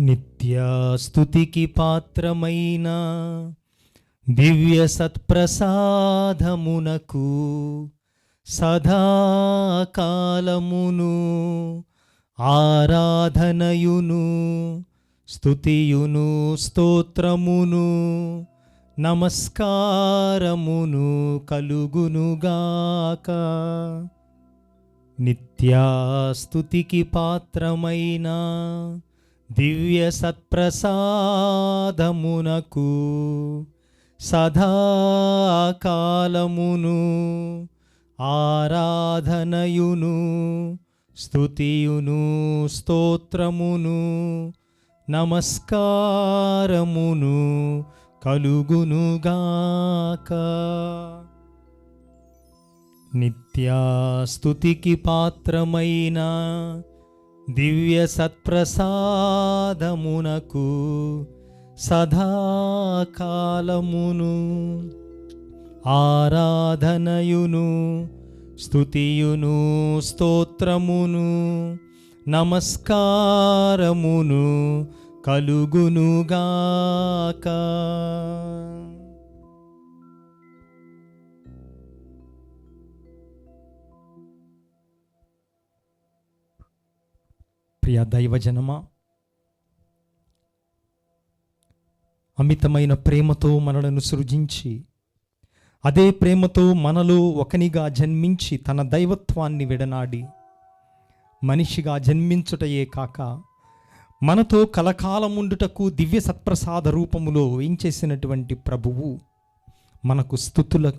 నిత్య స్తుతికి పాత్రమైన దివ్య సత్ప్రసాదమునకు సదాకాలమును ఆరాధనయును స్తుతియును స్తోత్రమును నమస్కారమును కలుగునుగాక. నిత్యా స్తుతికి పాత్రమైన దివ్య సత్ప్రసాదమునకు సదాకాలమును ఆరాధనయును స్తుతియును స్తోత్రమును నమస్కారమును కలుగునుగాక. నిత్యా స్తుతికి పాత్రమైన దివ్య సత్ప్రసాదమునకు సదాకాలమును ఆరాధనయును స్తుతియును స్తోత్రమును నమస్కారమును కలుగునుగాక. ప్రియ దైవజనమా, అమితమైన ప్రేమతో మనలను సృజించి అదే ప్రేమతో మనలో ఒకనిగా జన్మించి తన దైవత్వాన్ని విడనాడి మనిషిగా జన్మించుటయే కాక మనతో కలకాలముండుటకు దివ్య సత్ప్రసాద రూపములో ఏం చేసినటువంటి ప్రభువు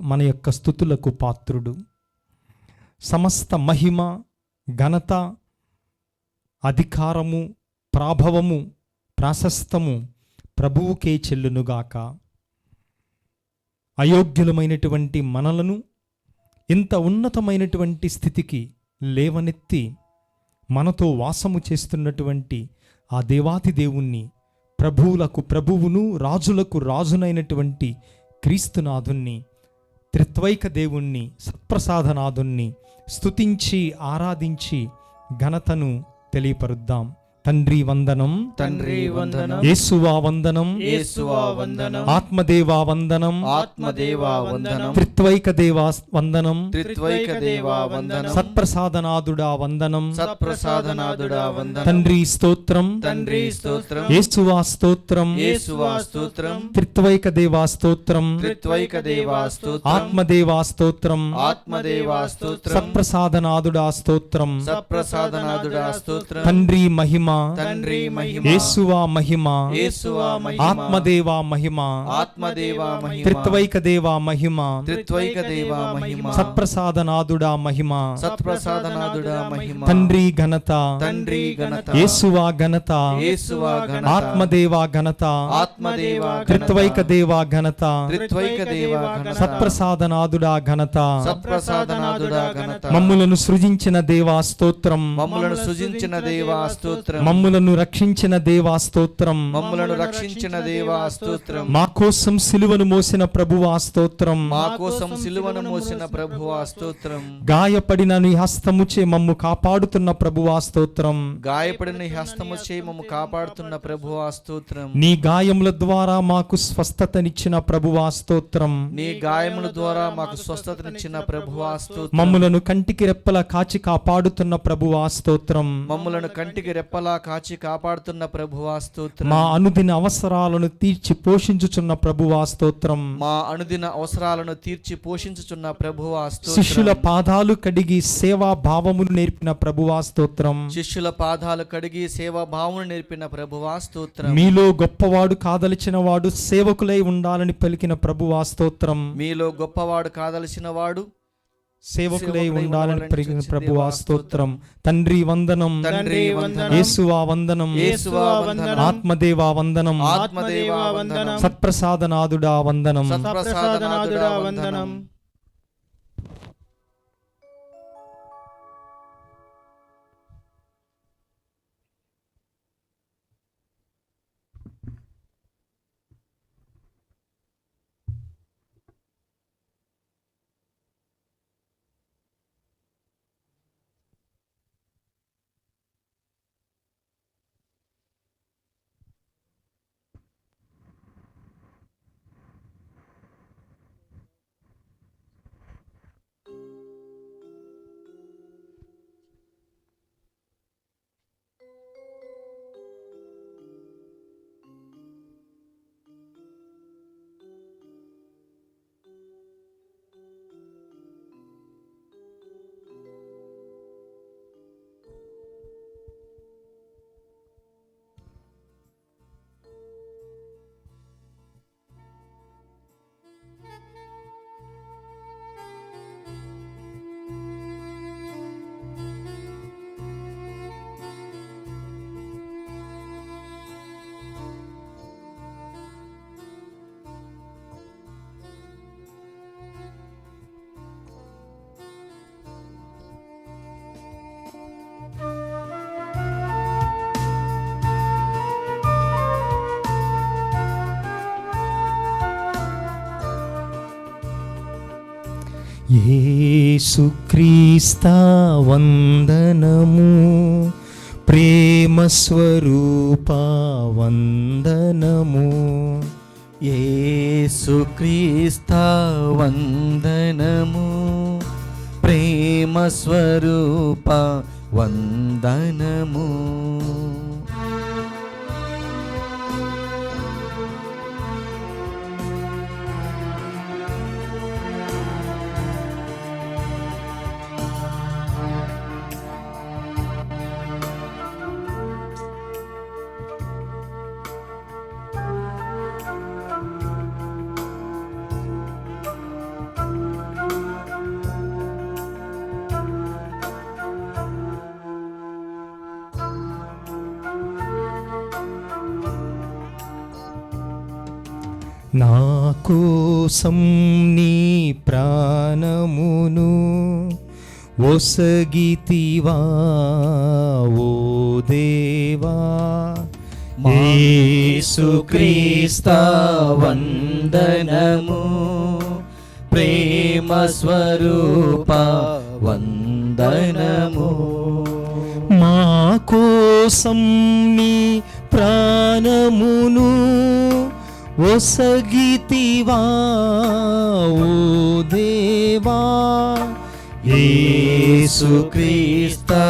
మన యొక్క స్తుతులకు పాత్రుడు. సమస్త మహిమ, ఘనత, అధికారము, ప్రాభవము, ప్రాశస్తము ప్రభువుకే చెల్లునుగాక. అయోగ్యులమైనటువంటి మనలను ఇంత ఉన్నతమైనటువంటి స్థితికి లేవనెత్తి మనతో వాసము చేస్తున్నటువంటి ఆ దేవాతి దేవుణ్ణి, ప్రభువులకు ప్రభువును రాజులకు రాజునైనటువంటి క్రీస్తునాథుణ్ణి, త్రిత్వైక దేవుణ్ణి, సత్ప్రసాదనాథుణ్ణి స్తుతించి ఆరాధించి ఘనతను తెలియపరుద్దాం. తండ్రి వందనం, తండ్రి వందనం, యేసువా వందనం, యేసువా వందనం, ఆత్మదేవా వందనం, ఆత్మదేవా వందనం, త్రిత్వైక దేవా వందనం, త్రిత్వైక దేవా వందనం, సత్ప్రసాదనాథుడా వందనం, సత్ప్రసాదనాథుడా వందనం. తండ్రి స్తోత్రం, తండ్రి స్తోత్రం, యేసువా స్తోత్రం, యేసువా స్తోత్రం, త్రిత్వైక దేవా స్తోత్రం, త్రిత్వైక దేవా స్తోత్రం, ఆత్మదేవా స్తోత్రం, ఆత్మదేవా స్తోత్రం, సత్ప్రసాదనాథుడా స్తోత్రం, సత్ప్రసాదనాథుడా స్తోత్రం. తండ్రి మహిమ, తండ్రి మహిమ, యేసువా మహిమ, యేసువా మహిమ, ఆత్మదేవా మహిమ, ఆత్మదేవా మహిమ, త్రిత్వైక దేవా మహిమ, త్రిత్వైక దేవా మహిమ, సత్ప్రసాదనాథుడా మహిమ, సత్ప్రసాదనాథుడా మహిమ. తండ్రి ఘనత, తండ్రి ఘనత, యేసువా ఘనత, యేసువా ఘనత, ఆత్మదేవా ఘనత, ఆత్మదేవా ఘనత, త్రిత్వైక దేవా ఘనత, త్రిత్వైక దేవా ఘనత, సత్ప్రసాదనాథుడా ఘనత. సత్ప్రసాదనాథుడా ఘనత. మమ్ములను సృజించిన దేవా స్తోత్రం, మమ్ములను సృజించిన దేవా స్తోత్రం, మమ్ములను రక్షించిన దేవా స్తోత్రం, మమ్ములను రక్షించిన దేవా స్తోత్రం, మా కోసం సిలువను మోసిన ప్రభువా స్తోత్రం, మా కోసం సిలువను మోసిన ప్రభువా స్తోత్రం, గాయపడిన నీ హస్తముచే మమ్ము కాపాడుతున్న ప్రభువా స్తోత్రం, గాయపడిన నీ హస్తము చే మమ్ము కాపాడుతున్న ప్రభువా స్తోత్రం, నీ గాయముల ద్వారా మాకు స్వస్థతనిచ్చిన ప్రభువా స్తోత్రం, నీ గాయముల ద్వారా మాకు స్వస్థతనిచ్చిన ప్రభువా స్తోత్రం, మమ్ములను కంటికి రెప్పల కాచి కాపాడుతున్న ప్రభువా స్తోత్రం, మమ్ములను కంటికి రెప్పలా కాచి కాపాడుతున్న ప్రభువా స్తోత్రం, మా అనుదిన అవసరాలను తీర్చి పోషించుచున్న ప్రభువా స్తోత్రం, మా అనుదిన అవసరాలను తీర్చి పోషించుచున్న ప్రభువా స్తోత్రం, శిష్యుల పాదాలు కడిగి సేవా భావములు నేర్పిన ప్రభువా స్తోత్రం, శిష్యుల పాదాలు కడిగి సేవా భావమును నేర్పిన ప్రభువా స్తోత్రం, మీలో గొప్పవాడు కాదలిచిన వాడు సేవకులై ఉండాలని పలికిన ప్రభువా స్తోత్రం, మీలో గొప్పవాడు కాదలిసిన వాడు సేవకులై ఉండాలని పలికిన ప్రభువా స్తోత్రం. తండ్రి వందనం, తండ్రి వందనం, యేసువా వందనం, యేసువా వందనం, ఆత్మదేవా వందనం, ఆత్మదేవా వందనం, సత్ప్రసాదనాథుడా వందనం. సత్ప్రసాదనాథుడా వందనం. యేసుక్రీస్తా వందనము, ప్రేమ స్వరూపా వందనము. యేసుక్రీస్తా వందనము, ప్రేమ స్వరూప వందనము. నా కోసం నీ ప్రాణమును ఒసగితివా ఓ దేవా. యేసుక్రీస్తా వందనము, ప్రేమ స్వరూప వందనము. మా కోసం నీ ప్రాణమును ఒసగితివా ఓ దేవా. యేసుక్రీస్తా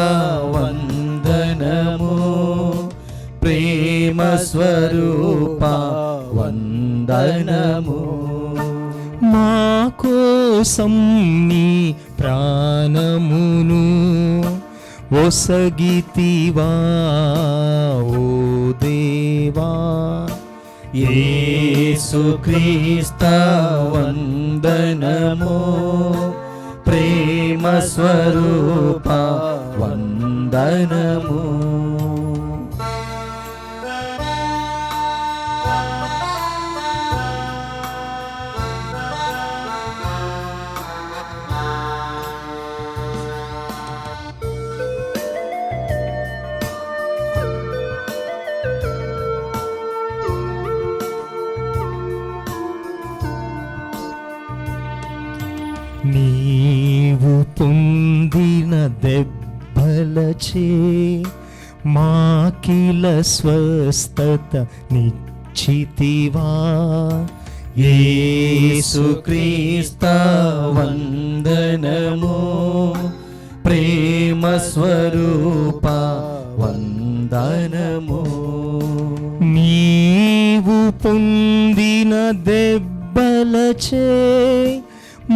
వందనము, ప్రేమ స్వరూప వందనము. మా కోసం నీ ప్రాణమును ఒసగితివా ఓ దేవా. యేసుక్రీస్తా వందనము, ప్రేమ స్వరూప వందనము. నీవు పొందిన దెబ్బలచే మాకిల స్వస్థత నిశ్చితివా. యేసుక్రీస్తా వందనము, ప్రేమ స్వరూప వందనము. నీవు పొందిన దెబ్బలచే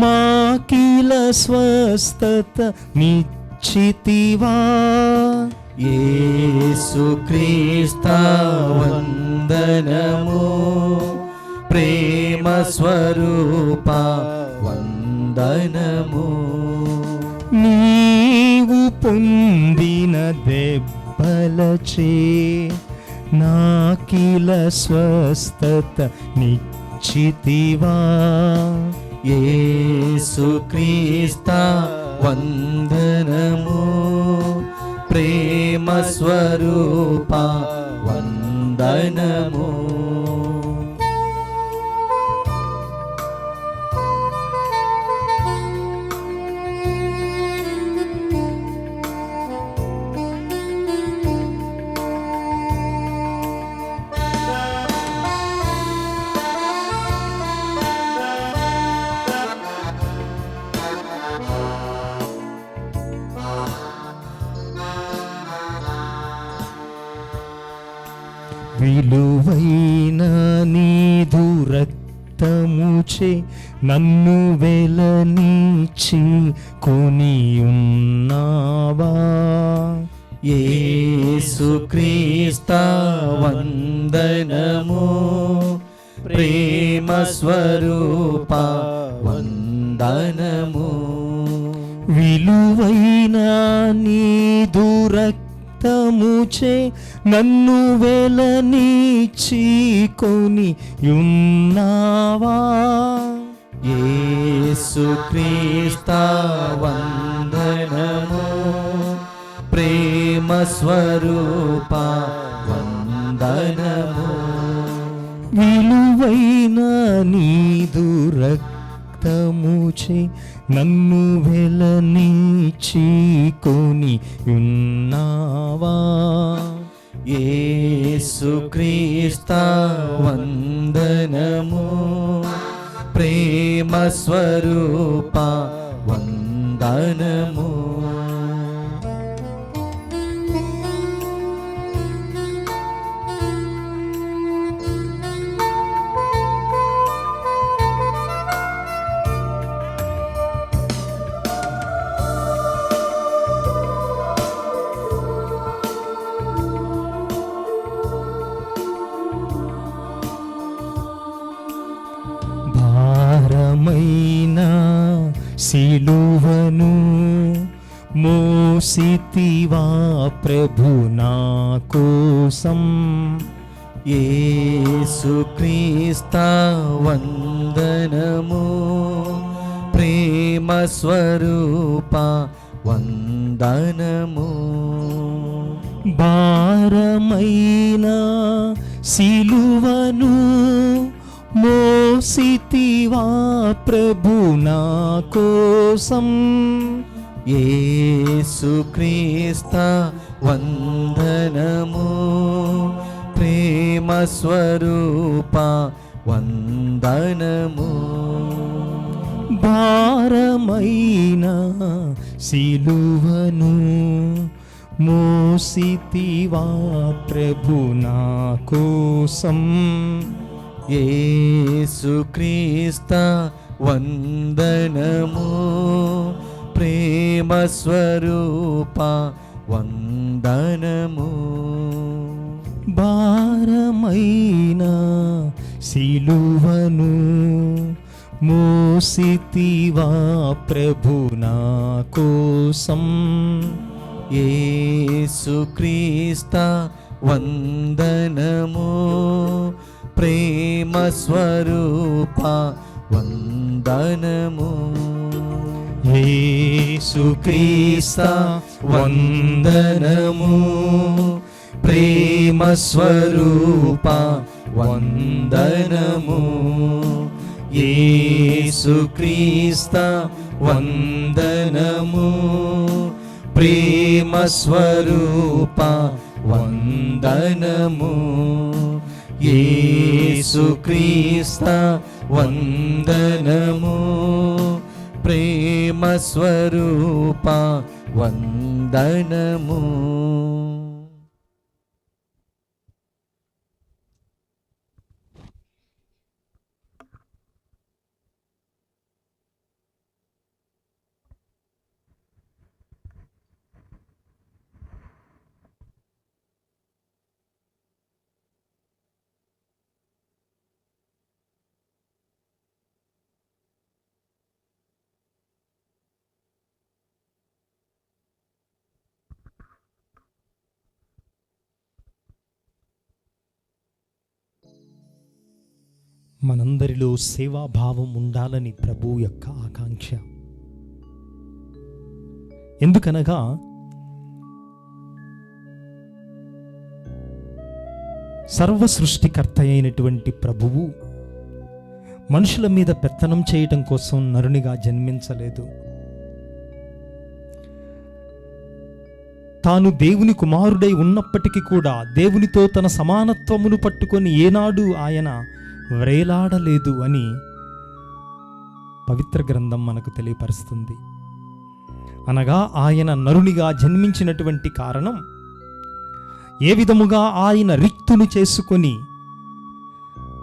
మాకిల స్వస్థత నిశ్చితివా. యేసుక్రీస్తా వందనము, ప్రేమ స్వరూప వందనము. నీవు పొందిన దెబ్బలచే నాకిల స్వస్థత నిశ్చితివా. యేసుక్రీస్తా వందనము, ప్రేమ స్వరూప వందనము. విలువైన నీదు రక్తముచే నన్ను వెలనిచ్చి కొని ఉన్నావా. యేసుక్రీస్తా వందనము, ప్రేమ స్వరూప వందనము. విలువైన నీదు రక్తముచే నన్ను వెలనిచ్చి కొని ఉన్నావా. యేసుక్రీస్తా వందనము, ప్రేమ స్వరూప వందనము. విలువైన నీదు రక్తముచే రక్తముచే నన్ను వెలనిచ్చి కొని ఉన్నావా. యేసుక్రీస్తా వందనము, ప్రేమ స్వరూప వందనము. భారమైన సిలువను మోసితివా ప్రభు నా కోసం. యేసుక్రీస్తా వందనము, ప్రేమ స్వరూప వందనము. భారమైన సిలువను మోసితివా ప్రభు నా కోసం. యేసుక్రీస్తా వందనము, ప్రేమ స్వరూప వందనము. భారమైన సిలువను మోసితివా ప్రభు నా కోసం. యేసుక్రీస్తా వందనము, ప్రేమ స్వరూప వందనము. భారమైన సిలువను మోసితివా ప్రభు నా కోసం. యేసుక్రీస్తా వందనము, ప్రేమ స్వరూప వందనము. యేసుక్రీస్తా వందనము, ప్రేమ స్వరూప వందనము. యేసుక్రీస్తా వందనము, ప్రేమ స్వరూప వందనము. యేసుక్రీస్తా వందనము, ప్రేమ స్వరూప వందనము. మనందరిలో సేవాభావం ఉండాలని ప్రభు యొక్క ఆకాంక్ష. ఎందుకనగా సర్వ సృష్టికర్త అయినటువంటి ప్రభువు మనుషుల మీద పెత్తనం చేయటం కోసం నరునిగా జన్మించలేదు. తాను దేవుని కుమారుడై ఉన్నప్పటికీ కూడా దేవునితో తన సమానత్వమును పట్టుకొని ఏనాడు ఆయన వ్రేలాడలేదు అని పవిత్ర గ్రంథం మనకు తెలియపరుస్తుంది. అనగా ఆయన నరునిగా జన్మించినటువంటి కారణం, ఏ విధముగా ఆయన రిక్తును చేసుకొని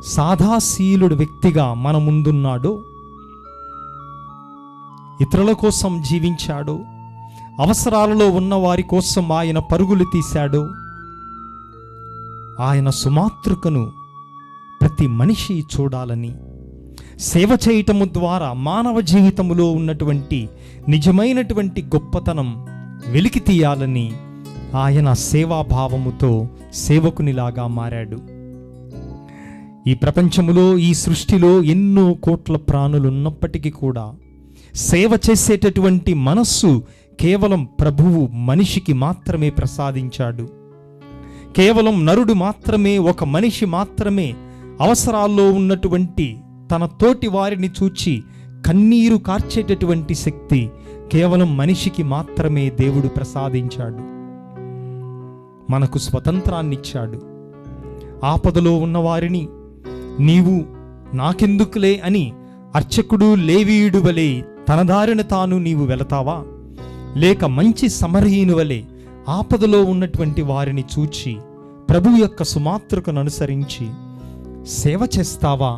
సాదాశీలుడు వ్యక్తిగా మన ముందున్నాడో, ఇతరుల కోసం జీవించాడో, అవసరాలలో ఉన్న వారి కోసం ఆయన పరుగులు తీశాడో, ఆయన సుమాతృకను ప్రతి మనిషి చూడాలని, సేవ చేయటము ద్వారా మానవ జీవితములో ఉన్నటువంటి నిజమైనటువంటి గొప్పతనం వెలికి తీయాలని ఆయన సేవాభావముతో సేవకునిలాగా మారాడు. ఈ ప్రపంచములో, ఈ సృష్టిలో ఎన్నో కోట్ల ప్రాణులు ఉన్నప్పటికీ కూడా సేవ చేసేటటువంటి మనస్సు కేవలం ప్రభువు మనిషికి మాత్రమే ప్రసాదించాడు. కేవలం నరుడు మాత్రమే, ఒక మనిషి మాత్రమే అవసరాల్లో ఉన్నటువంటి తన తోటి వారిని చూచి కన్నీరు కార్చేటటువంటి శక్తి కేవలం మనిషికి మాత్రమే దేవుడు ప్రసాదించాడు. మనకు స్వతంత్రాన్ని ఇచ్చాడు. ఆపదలో ఉన్నవారిని నీవు నాకెందుకులే అని అర్చకుడు లేవీయుడు వలె తన దారిన తాను నీవు వెళతావా? లేక మంచి సమరయీను వలె ఆపదలో ఉన్నటువంటి వారిని చూచి ప్రభు యొక్క సుమాత్రకును అనుసరించి సేవ చేస్తావా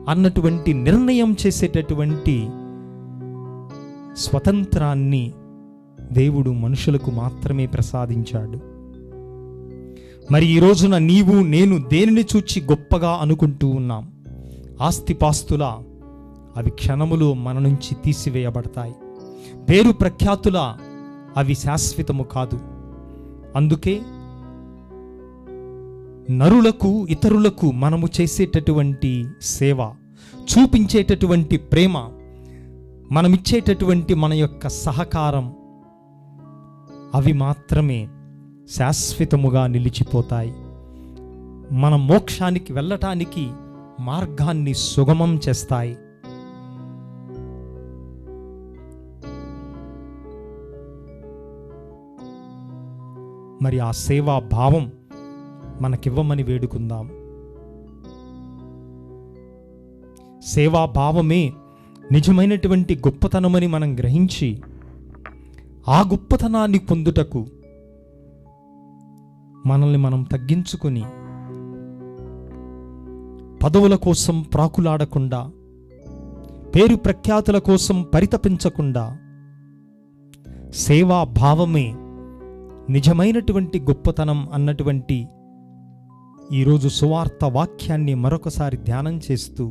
అన్నటువంటి నిర్ణయం చేసేటటువంటి స్వతంత్రాన్ని దేవుడు మనుషులకు మాత్రమే ప్రసాదించాడు. మరి ఈ రోజున నీవు నేను దేనిని చూచి గొప్పగా అనుకుంటూ ఉన్నాం? ఆస్తిపాస్తులా? అవి క్షణములో మన నుంచి తీసివేయబడతాయి. పేరు ప్రఖ్యాతులా? అవి శాశ్వతము కాదు. అందుకే నరులకు, ఇతరులకు మనము చేసేటటువంటి సేవ, చూపించేటటువంటి ప్రేమ, మనమిచ్చేటటువంటి మన యొక్క సహకారం, అవి మాత్రమే శాశ్వతముగా నిలిచిపోతాయి. మన మోక్షానికి వెళ్ళటానికి మార్గాన్ని సుగమం చేస్తాయి. మరి ఆ సేవా భావం మనకివ్వమని వేడుకుందాం. సేవాభావమే నిజమైనటువంటి గొప్పతనమని మనం గ్రహించి ఆ గొప్పతనాన్ని పొందుటకు మనల్ని మనం తగ్గించుకొని పదవుల కోసం ప్రాకులాడకుండా, పేరు ప్రఖ్యాతుల కోసం పరితపించకుండా సేవాభావమే నిజమైనటువంటి గొప్పతనం అన్నటువంటి ఈరోజు సువార్త వాక్యాన్ని మరొకసారి ధ్యానం చేస్తూ,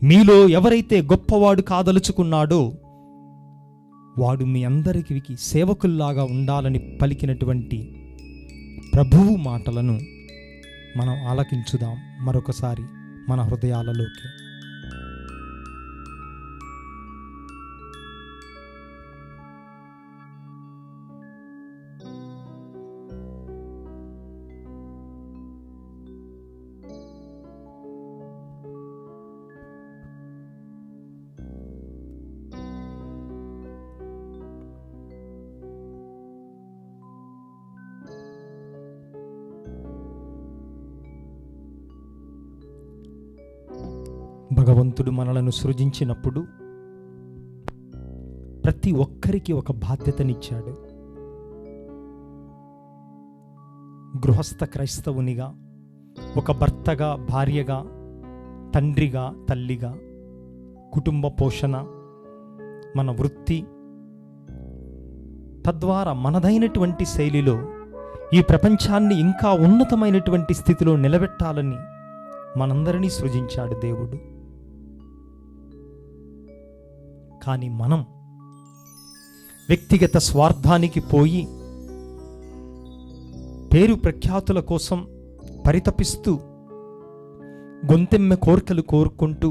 మీలో ఎవరైతే గొప్పవాడు కాదలుచుకున్నాడో వాడు మీ అందరికీ సేవకుల్లాగా ఉండాలని పలికినటువంటి ప్రభువు మాటలను మనం ఆలకించుదాం మరొకసారి మన హృదయాలలోకి. భగవంతుడు మనలను సృజించినప్పుడు ప్రతి ఒక్కరికి ఒక బాధ్యతనిచ్చాడు. గృహస్థ క్రైస్తవునిగా, ఒక భర్తగా, భార్యగా, తండ్రిగా, తల్లిగా, కుటుంబ పోషణ, మన వృత్తి, తద్వారా మనదైనటువంటి శైలిలో ఈ ప్రపంచాన్ని ఇంకా ఉన్నతమైనటువంటి స్థితిలో నిలబెట్టాలని మనందరినీ సృజించాడు దేవుడు. కానీ మనం వ్యక్తిగత స్వార్థానికి పోయి పేరు ప్రఖ్యాతుల కోసం పరితపిస్తూ గొంతెమ్మె కోరికలు కోరుకుంటూ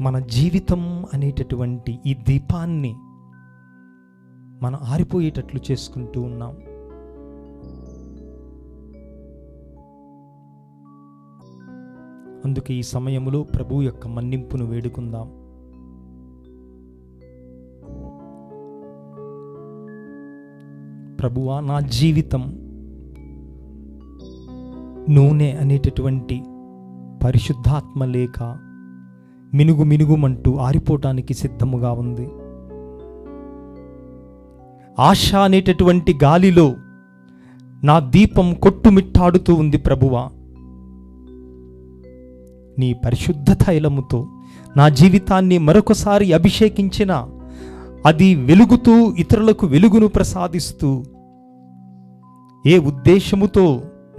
మన జీవితం అనేటటువంటి ఈ దీపాన్ని మనం ఆరిపోయేటట్లు చేసుకుంటూ ఉన్నాం. అందుకే ఈ సమయంలో ప్రభువు యొక్క మన్నింపును వేడుకుందాం. ప్రభువా, నా జీవితం నూనె అనేటటువంటి పరిశుద్ధాత్మ లేక మినుగు మినుగుమంటూ ఆరిపోవటానికి సిద్ధముగా ఉంది. ఆశ అనేటటువంటి గాలిలో నా దీపం కొట్టుమిట్టాడుతూ ఉంది. ప్రభువా, నీ పరిశుద్ధ తైలముతో నా జీవితాన్ని మరొకసారి అభిషేకించిన, అది వెలుగుతూ ఇతరులకు వెలుగును ప్రసాదిస్తూ ఏ ఉద్దేశముతో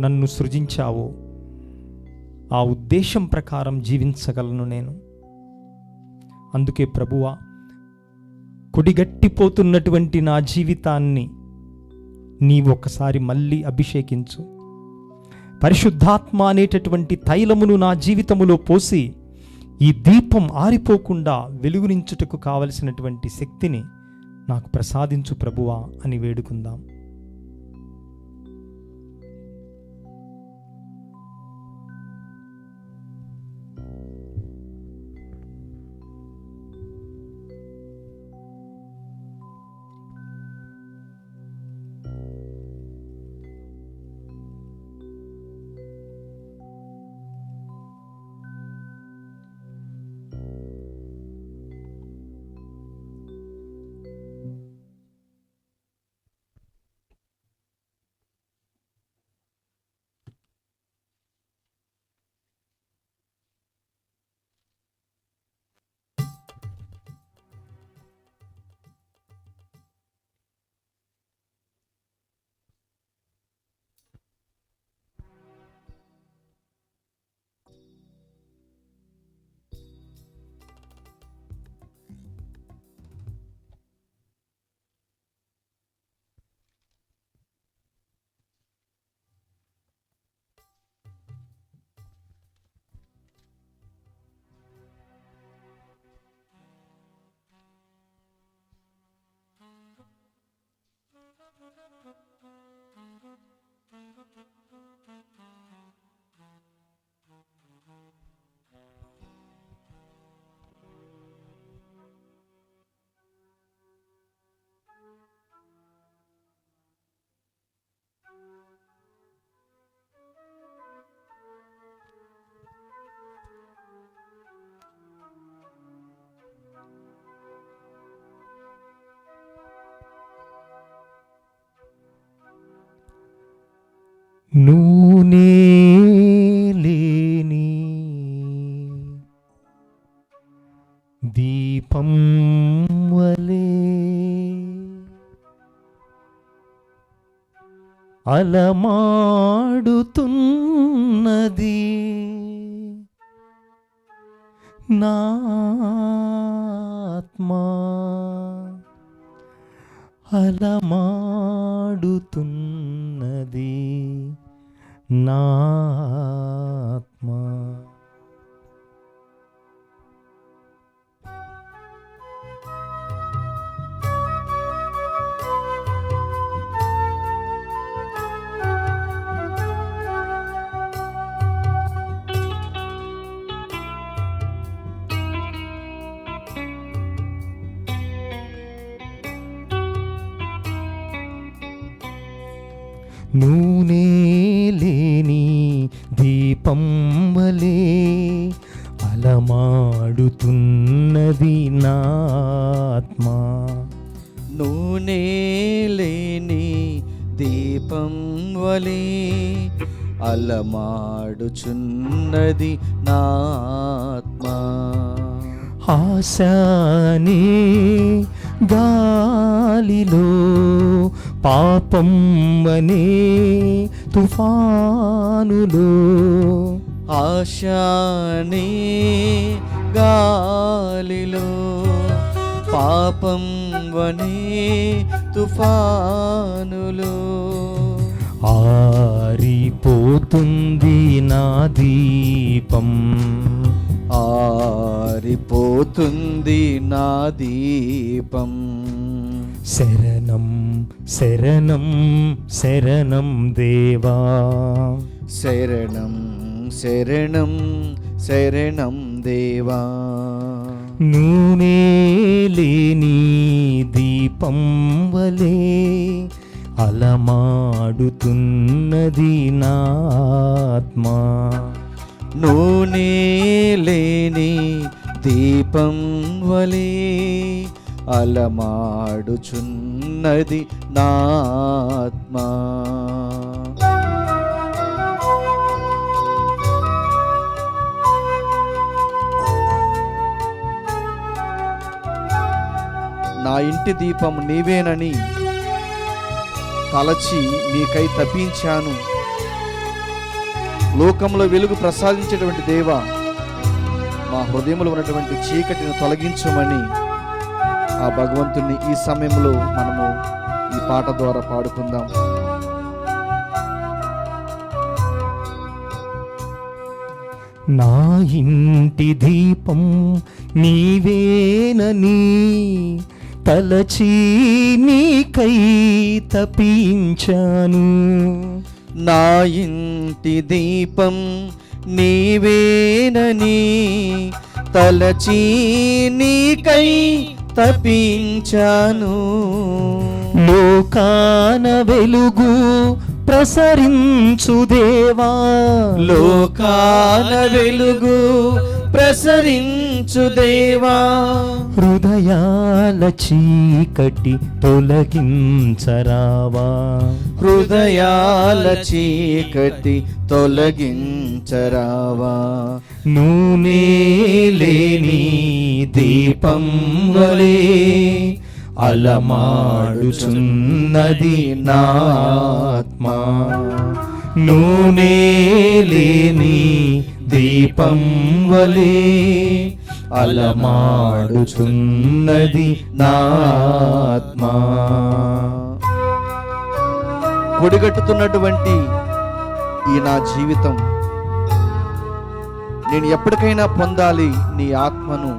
నన్ను సృజించావో ఆ ఉద్దేశం ప్రకారం జీవించగలను నేను. అందుకే ప్రభువా, కొడిగట్టిపోతున్నటువంటి నా జీవితాన్ని నీవు ఒకసారి మళ్ళీ అభిషేకించు. పరిశుద్ధాత్మ అనేటటువంటి తైలమును నా జీవితములో పోసి ఈ దీపం ఆరిపోకుండా వెలుగునించుటకు కావలసినటువంటి శక్తిని నాకు ప్రసాదించు ప్రభువా అని వేడుకుందాం. నూనె లేని దీపం వలే అలమాడుతున్నది నా ఆత్మా, అలమాడుతున్నది నా ఆత్మా. నూనె లేని దీపం వలే అలమాడుతున్నది నా ఆత్మా. నూనె లేని దీపం వలె అలమాడుచున్నది నా ఆత్మా. ఆశనే గాలిలో పాపం వనే తుఫానులో, ఆశనే గాలిలో పాపం వనే తుఫానులో, ఆరిపోతుంది నా దీపం, ఆరిపోతుంది నా దీపం. శరణం శరణం శరణం దేవా, శరణం శరణం శరణం దేవా. నూనె లేని దీపం వలే అలమాడుతున్నది నా ఆత్మా. నూనె లేని దీపం వలె అలమాడుచున్నది నా ఆత్మా. నా ఇంటి దీపం నీవేనని తలచి నీకై తప్పించాను. లోకంలో వెలుగు ప్రసాదించేటువంటి దేవా, మా హృదయంలో ఉన్నటువంటి చీకటిని తొలగించమని ఆ భగవంతుని ఈ సమయంలో మనము ఈ పాట ద్వారా పాడుకుందాం. నా ఇంటి దీపం నీవేనని తలచి నీకై తప్పించాను. నా ఇంటి దీపం నీవేనని తలచి నీకై తప్పించాను. లోకాన వెలుగు ప్రసరించు దేవా, లోకాన వెలుగు ప్రసరించు దేవా. హృదయాల చీకటి తొలగించరావా, హృదయాల చీకటి తొలగించరావా. నూనె లేని దీపం వలే అలమాడుచున్నది నా ఆత్మా. నూనె లేని దీపం వలే అలమాడుచున్నది నా ఆత్మా. కొడిగట్టుతున్నటువంటి ఈ నా జీవితం నేను ఎప్పటికైనా పొందాలి నీ ఆత్మను.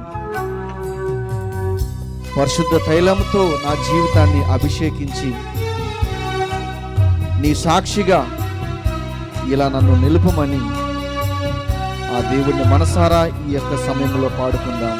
పరిశుద్ధ తైలంతో నా జీవితాన్ని అభిషేకించి నీ సాక్షిగా ఇలా నన్ను నిలుపమని ఆ దేవుడిని మనసారా ఈ యొక్క సమయంలో పాడుకుందాం.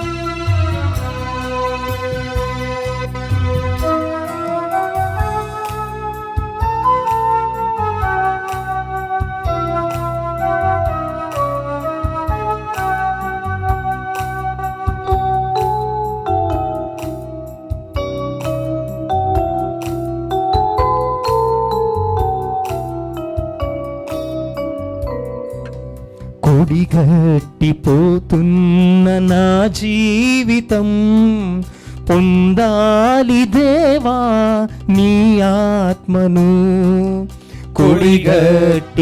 కొడిగట్టిపోతున్న నా జీవితం పొందాలి దేవా నీ ఆత్మను. కొడిగట్టిపోతున్న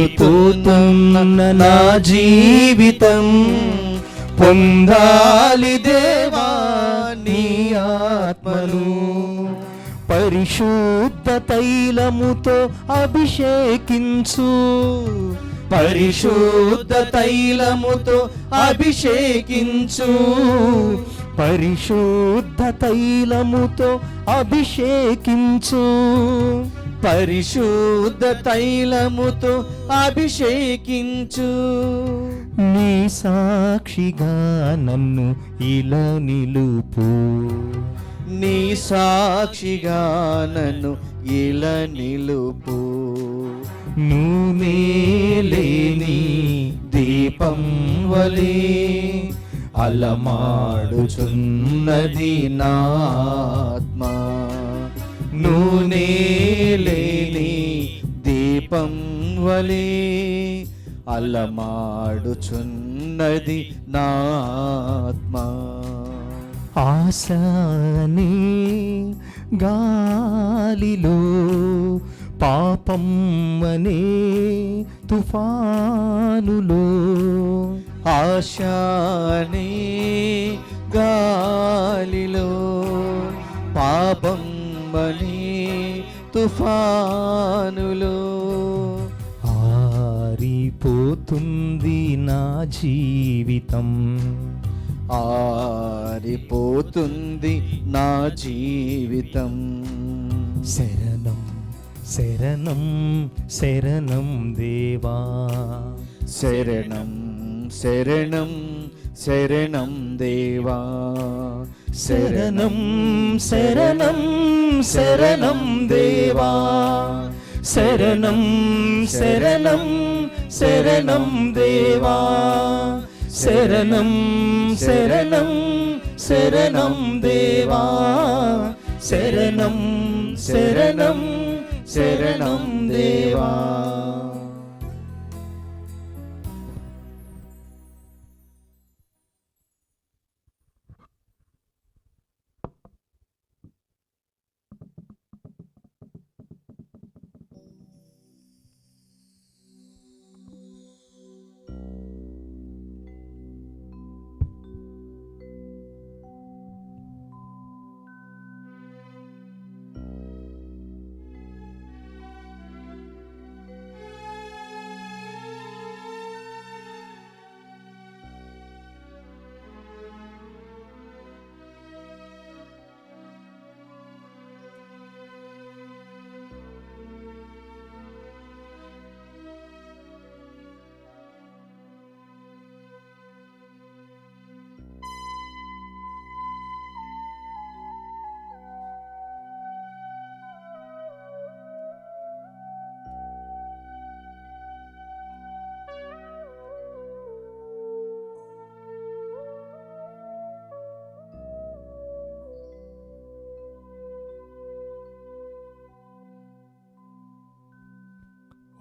నా జీవితం పొందాలి దేవా నీ ఆత్మను. పరిశుద్ధ తైలముతో అభిషేకించు, పరిశుద్ధ తైలముతో అభిషేకించు, పరిశుద్ధ తైలముతో అభిషేకించు, పరిశుద్ధ తైలముతో అభిషేకించు. నీ సాక్షిగా నన్ను ఇలా నిలుపు, నీ సాక్షిగా నన్ను ఇలా నిలుపు. నూనె లేని దీపం వలె అలమాడుచున్నది నా ఆత్మ. నూనె లేని దీపం వలె అలమాడుచున్నది నా ఆత్మ. ఆశనే గాలిలో పాపం అనే తుఫానులో, ఆశనే గాలిలో పాపం అనే తుఫానులో ఆరిపోతుంది నా జీవితం, ఆరిపోతుంది నా జీవితం. శరణం శరణం శరణం దేవా, శరణం శరణం శరణం దేవా, శరణం శరణం శరణం దేవా, శరణం శరణం శరణం దేవా, శరణం శరణం శరణం దేవా, శరణం శరణం శరణం దేవా.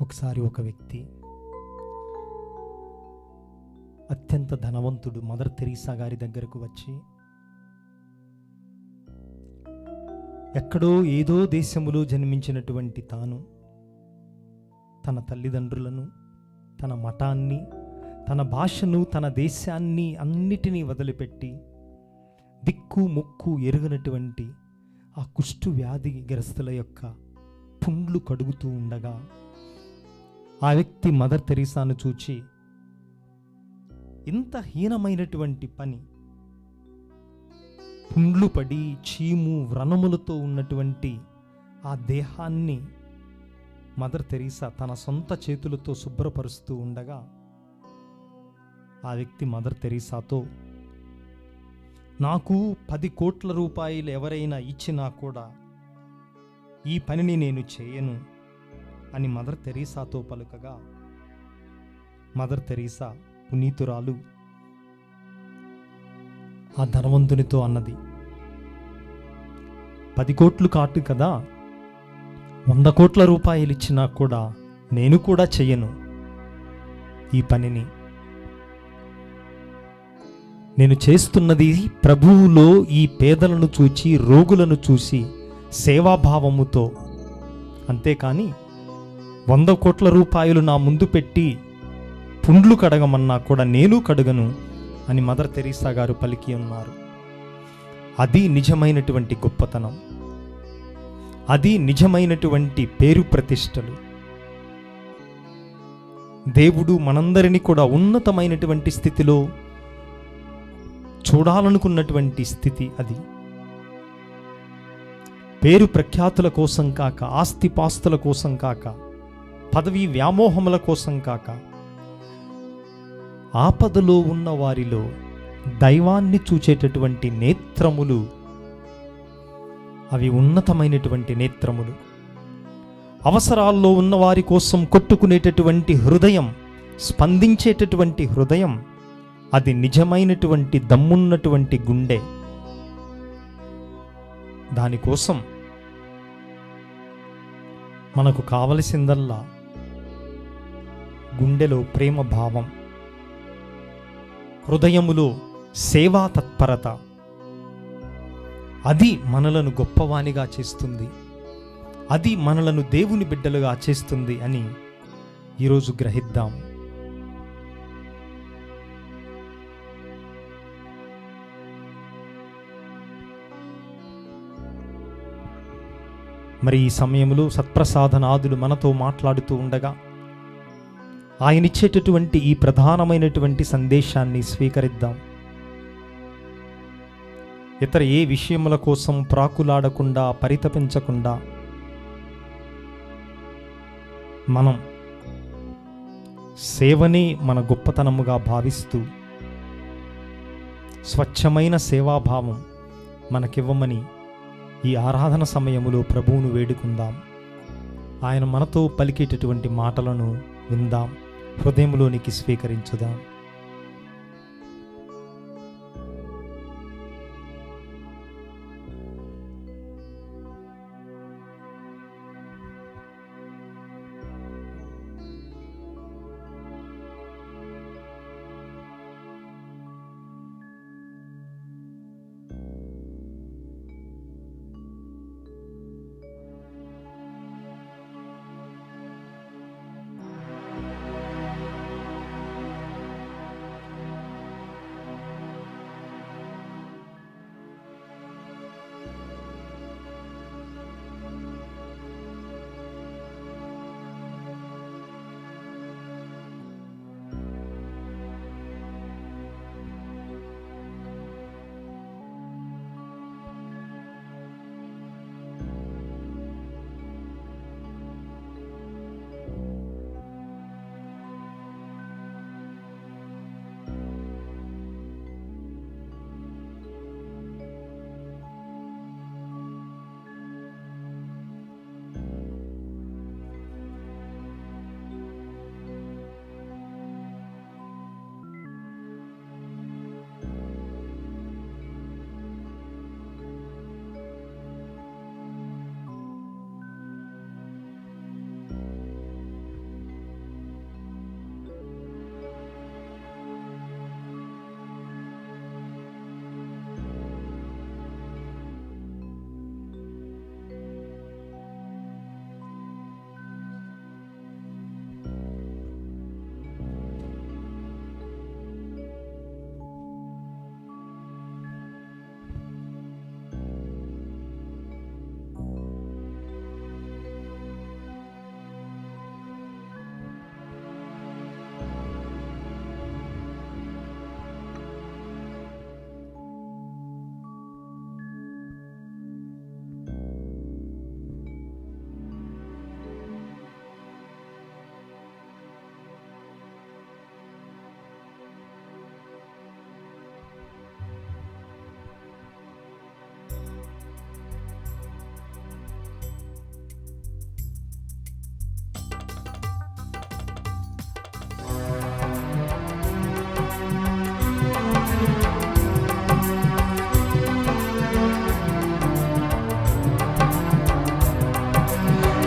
ఒకసారి ఒక వ్యక్తి అత్యంత ధనవంతుడు మదర్ తెరీసా గారి దగ్గరకు వచ్చి, ఎక్కడో ఏదో దేశములో జన్మించినటువంటి తాను తన తల్లిదండ్రులను, తన మఠాన్ని, తన భాషను, తన దేశాన్ని అన్నిటినీ వదిలిపెట్టి దిక్కు ముక్కు ఎరుగనటువంటి ఆ కుష్టు వ్యాధి గ్రస్తుల యొక్క పుండ్లు కడుగుతూ ఉండగా ఆ వ్యక్తి మదర్ తెరీసాను చూచి, ఇంత హీనమైనటువంటి పని, పుండ్లు పడి చీము వ్రణములతో ఉన్నటువంటి ఆ దేహాన్ని మదర్ తెరీసా తన సొంత చేతులతో శుభ్రపరుస్తూ ఉండగా ఆ వ్యక్తి మదర్ తెరీసాతో, నాకు 10 కోట్ల రూపాయలు ఎవరైనా ఇచ్చినా కూడా ఈ పనిని నేను చేయను అని మదర్ తెరీసాతో పలుకగా, మదర్ తెరీసా పునీతురాలు ఆ ధనవంతునితో అన్నది, 10 కోట్లు కాటు కదా, 100 కోట్ల రూపాయలు ఇచ్చినా కూడా నేను కూడా చెయ్యను ఈ పనిని. నేను చేస్తున్నది ప్రభువులో ఈ పేదలను చూచి, రోగులను చూసి సేవాభావముతో, అంతేకాని 100 కోట్ల రూపాయలు నా ముందు పెట్టి పుండ్లు కడగమన్నా కూడా నేను కడగను అని మదర్ తెరీసా గారు పలికి ఉన్నారు. అది నిజమైనటువంటి గొప్పతనం, అది నిజమైనటువంటి పేరు ప్రతిష్టలు. దేవుడు మనందరినీ కూడా ఉన్నతమైనటువంటి స్థితిలో చూడాలనుకున్నటువంటి స్థితి అది. పేరు ప్రఖ్యాతుల కోసం కాక, ఆస్తిపాస్తుల కోసం కాక, పదవి వ్యామోహముల కోసం కాక, ఆపదలో ఉన్న వారిలో దైవాన్ని చూచేటటువంటి నేత్రములు, అవి ఉన్నతమైనటువంటి నేత్రములు. అవసరాల్లో ఉన్న వారి కోసం కొట్టుకునేటటువంటి హృదయం, స్పందించేటటువంటి హృదయం, అది నిజమైనటువంటి దమ్మున్నటువంటి గుండె. దానికోసం మనకు కావలసిందల్లా గుండెలో ప్రేమ భావం, హృదయములో సేవా తత్పరత. అది మనలను గొప్పవానిగా చేస్తుంది, అది మనలను దేవుని బిడ్డలుగా చేస్తుంది అని ఈరోజు గ్రహిద్దాం. మరి ఈ సమయంలో సత్ప్రసాదనాదులు మనతో మాట్లాడుతూ ఉండగా ఆయన ఇచ్చేటటువంటి ఈ ప్రధానమైనటువంటి సందేశాన్ని స్వీకరిద్దాం. ఇతర ఏ విషయముల కోసం ప్రాకులాడకుండా, పరితపించకుండా మనం సేవనే మన గొప్పతనముగా భావిస్తూ స్వచ్ఛమైన సేవాభావం మనకివ్వమని ఈ ఆరాధన సమయములో ప్రభువును వేడుకుందాం. ఆయన మనతో పలికేటటువంటి మాటలను విందాం, హృదయంలోనికి స్వీకరించుదాం.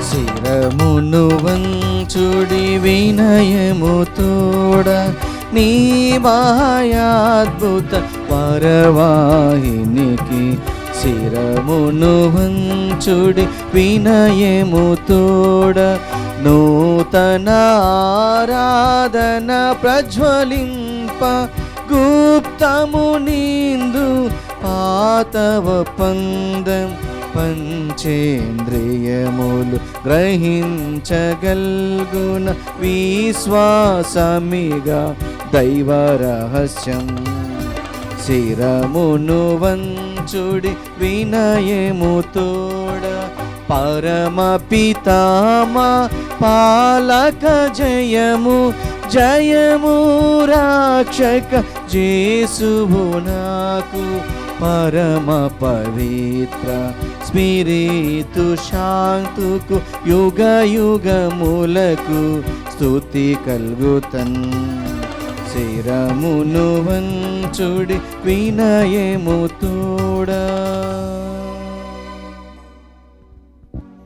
శిరమును వంచుడి వినయము తోడ నీ మాయాద్భుత పరవాహినికి శిరమును వంచుడి వినయము తోడ నూతన ఆరాధన ప్రజ్వలింప గుప్తము నిందు పాతవ పందం పంచేంద్రియములు గ్రహించగల్గున విశ్వాసమిగా దైవ రహస్యం శిరమును వంచుడి వినయము తోడ పరమ పితామా పాలక జయము జయము రాక్షక జేసువు నాకు పరమ పవిత్ర స్పిరితు శాంతుకు యుగ యుగములకు స్తుతి కల్గుతన్ శిరమును వంచుడి వినయము తోడా.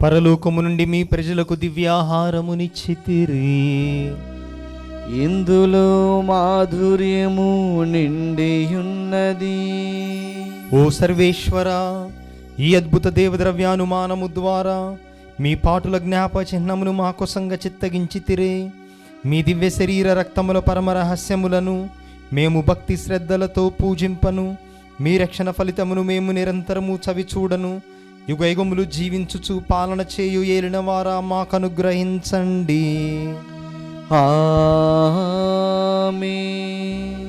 పరలోకము నుండి మీ ప్రజలకు దివ్యాహారమునిచ్చితిరి. ఇందులో మాధుర్యము నిండియున్నది. ఓ సర్వేశ్వర, ఈ అద్భుత దేవద్రవ్యానుమానము ద్వారా మీ పాటుల జ్ఞాప చిహ్నమును మా కొసంగ చిత్తగించితిరే. మీ దివ్య శరీర రక్తముల పరమ రహస్యములను మేము భక్తి శ్రద్ధలతో పూజింపను. మీ రక్షణ ఫలితమును మేము నిరంతరము చవి చూడను. యుగయుగములు జీవించుచు పాలన చేయు ఏలిన వారా మాకు అనుగ్రహించండి. ఆమేన్.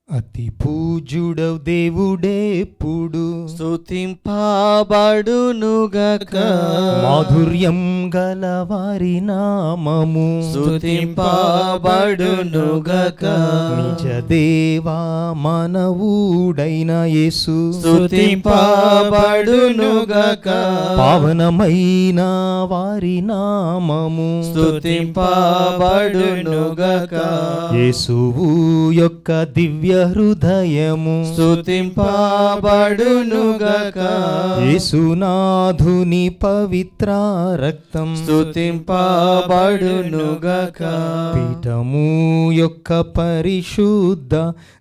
అతి పూజ్యుడవు దేవుడెప్పుడు స్తుతింపబడునుగక. మాధుర్యం గల వారి నామము స్తుతింపబడునుగక. నిజ దేవా మానవుడైన యేసు స్తుతింపబడునుగక. పావనమైన వారి నామము స్తుతింపబడునుగక. యేసువు యొక్క దివ్య హృదయము స్తుతింపబడునుగక. యేసునాథుని పవిత్ర రక్తం స్తుతింపబడునుగక. పీఠము యొక్క పరిశుద్ధ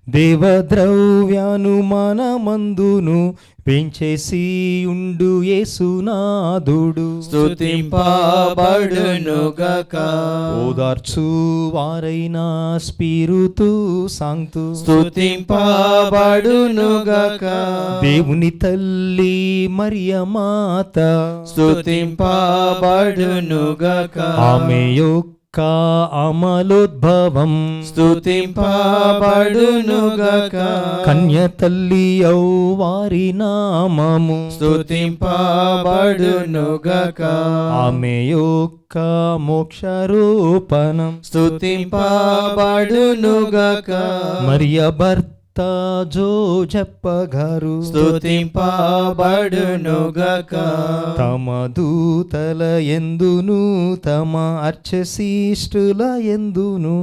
దేవద్రవ్యానుమానమందును పెంచేసి ఉండు యేసునాథుడు స్తుతింపబడునుగక. ఓదార్చు వారైన స్పిరుతు సాంతు స్తుతింపబడునుగక. దేవుని తల్లి మరియమాత స్తుతింపబడునుగక. ఆమె యొక్క అమలోద్భవం స్తుతింపబడునుగక. కన్య తల్లి అవు వారి నామము స్తుతింపబడునుగక. ఆమె యొక్క మోక్షరూపణం స్తుతింపబడునుగక. మరియ భర్త తాజో చెప్పగారు స్తుతింపబడునుగాక. తమ దూతల ఎందును తమ అర్చశిష్టుల ఎందును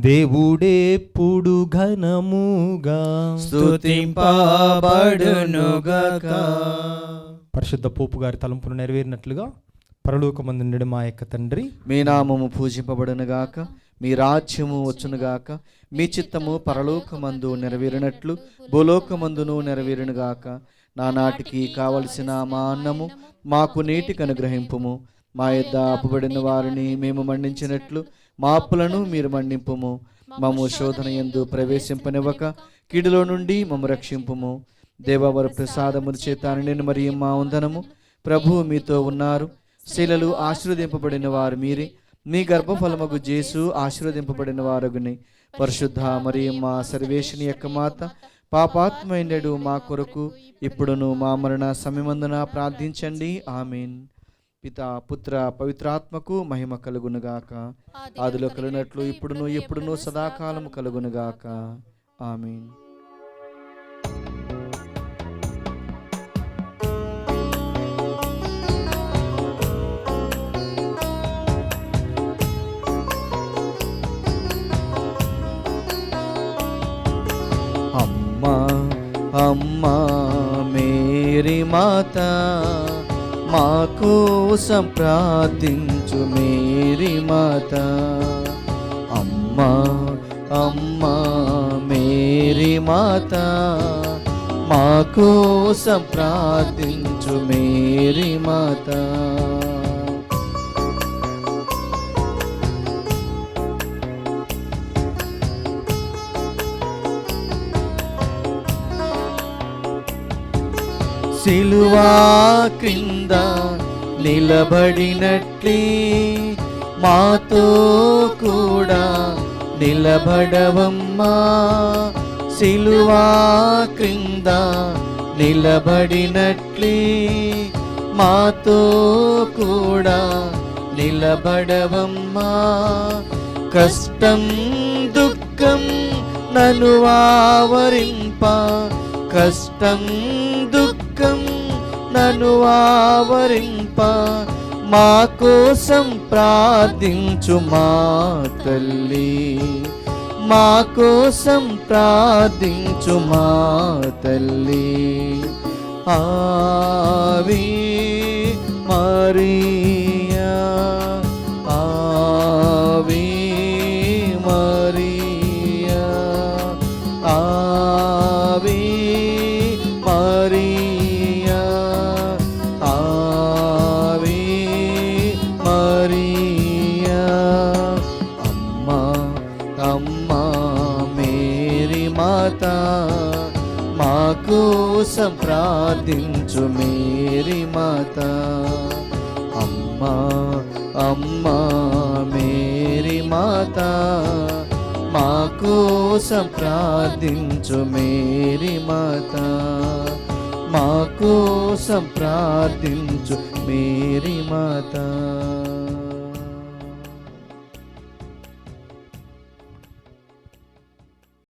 దేవుడెప్పుడు ఘనముగా స్తుతింపబడునుగాక. పరిశుద్ధ పోపు గారి తలంపును నెరవేరినట్లుగా పరలోకమందుండెడు మా యొక్క తండ్రి, మీ నామము పూజింపబడునుగాక, మీ రాజ్యము వచ్చునుగాక, మీ చిత్తము పరలోకమందు నెరవేరినట్లు భూలోకమందును నెరవేరునుగాక. నానాటికి కావలసిన మా అన్నము మాకు నేటికి అనుగ్రహింపుము. మా యొద్ద అప్పుబడిన వారిని మేము మన్నించినట్లు మా అప్పులను మీరు మన్నింపుము. మమ్ము శోధన యందు ప్రవేశింపనివ్వక కీడులో నుండి మమ్ము రక్షింపుము. దేవవర ప్రసాదముల చేత నిండిన మరియు మా వందనము. ప్రభువు మీతో ఉన్నారు, శీలలు ఆశీర్వదింపబడిన వారు మీరే, మీ గర్భఫలమగు జేసు ఆశీర్వదింపబడిన వారగుని. పరిశుద్ధ మరియు మా సర్వేషుని యొక్క మాత పాపాత్మైనడు మా కొరకు ఇప్పుడును మా మరణ సమయమందున ప్రార్థించండి. ఆమేన్. పితా పుత్ర పవిత్రాత్మకు మహిమ కలుగునుగాక. ఆదిలో కలిగినట్లు ఇప్పుడును ఎప్పుడును సదాకాలము కలుగునుగాక. ఆమేన్. అమ్మా అమ్మా మేరీ మాత మా కోసం ప్రార్థించు మేరీ మాత. అమ్మా అమ్మా మేరీ మాత మా కోసం ప్రార్థించు మేరీ మాత. సిలువా క్రింద నిలబడినట్లే మాతో కూడా నిలబడవమ్మా. సిలువా క్రింద నిలబడినట్లే మాతో కూడా నిలబడవమ్మా. కష్టం దుఃఖం నన్ను ఆవరింప, కష్టం దుఃఖం నన్ను ఆవరింప, మా కోసం ప్రార్థించు మా తల్లి, మా కోసం ప్రార్థించు మా తల్లి. ఆవి మరియా, ఆవి మరియా, ఆవి మరియా, ఆవి మరియా. అమ్మా అమ్మా మేరీ మాత మా కోసం ప్రార్థించు మేరీ మాత. అమ్మా అమ్మా మేరీ మాత మా కోసం ప్రార్థించు మేరీ మాత, మా కోసం ప్రార్థించు మేరీ మాత.